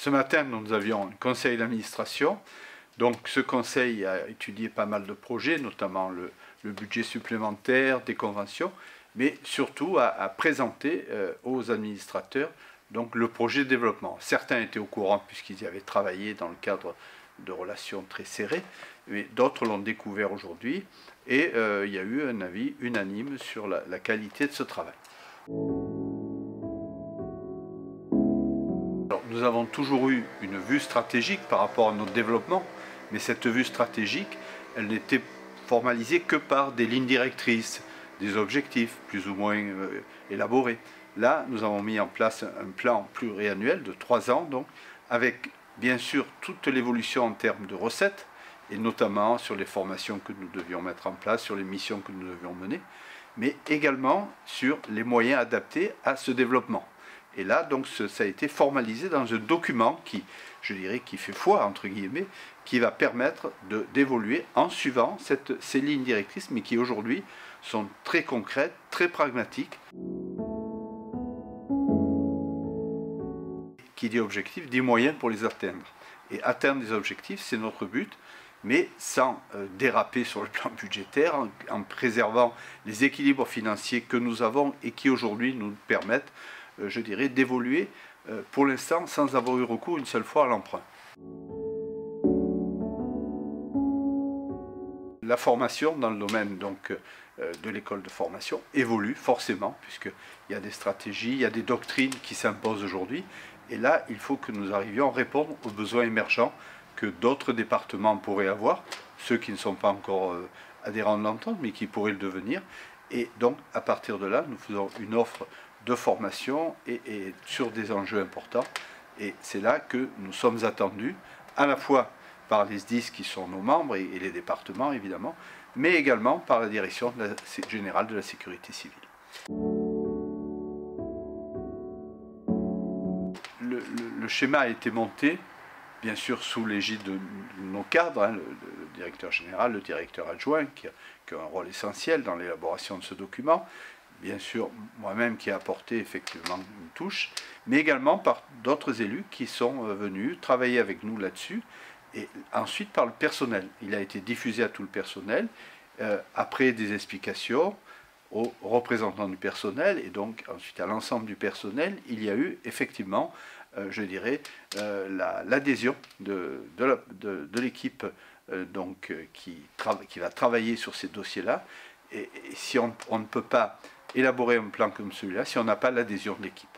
Ce matin, nous avions un conseil d'administration. Donc ce conseil a étudié pas mal de projets, notamment le budget supplémentaire, des conventions, mais surtout a présenté aux administrateurs donc, le projet de développement. Certains étaient au courant puisqu'ils y avaient travaillé dans le cadre de relations très serrées, mais d'autres l'ont découvert aujourd'hui et il y a eu un avis unanime sur la qualité de ce travail. Alors, nous avons toujours eu une vue stratégique par rapport à notre développement, mais cette vue stratégique, elle n'était formalisée que par des lignes directrices, des objectifs plus ou moins élaborés. Là, nous avons mis en place un plan pluriannuel de 3 ans, donc, avec bien sûr toute l'évolution en termes de recettes, et notamment sur les formations que nous devions mettre en place, sur les missions que nous devions mener, mais également sur les moyens adaptés à ce développement. Et là, donc, ça a été formalisé dans un document qui, je dirais, qui fait foi, entre guillemets, qui va permettre d'évoluer en suivant ces lignes directrices, mais qui aujourd'hui sont très concrètes, très pragmatiques. Qui dit objectif, dit moyens pour les atteindre. Et atteindre les objectifs, c'est notre but, mais sans déraper sur le plan budgétaire, en préservant les équilibres financiers que nous avons et qui aujourd'hui nous permettent, je dirais, d'évoluer pour l'instant sans avoir eu recours une seule fois à l'emprunt. La formation dans le domaine donc, de l'école de formation évolue forcément, puisqu'il y a des stratégies, il y a des doctrines qui s'imposent aujourd'hui. Et là, il faut que nous arrivions à répondre aux besoins émergents que d'autres départements pourraient avoir, ceux qui ne sont pas encore adhérents de l'entente, mais qui pourraient le devenir. Et donc, à partir de là, nous faisons une offre de formation et sur des enjeux importants. Et c'est là que nous sommes attendus, à la fois par les SDIS qui sont nos membres et les départements évidemment, mais également par la direction générale de la sécurité civile. Le schéma a été monté, bien sûr sous l'égide de nos cadres, hein, le directeur général, le directeur adjoint, qui a un rôle essentiel dans l'élaboration de ce document, bien sûr moi-même qui ai apporté effectivement une touche, mais également par d'autres élus qui sont venus travailler avec nous là-dessus, et ensuite par le personnel. Il a été diffusé à tout le personnel, après des explications aux représentants du personnel, et donc ensuite à l'ensemble du personnel, il y a eu effectivement, je dirais, l'adhésion de l'équipe qui va travailler sur ces dossiers-là. Et si on ne peut pas élaborer un plan comme celui-là, si on n'a pas l'adhésion de l'équipe.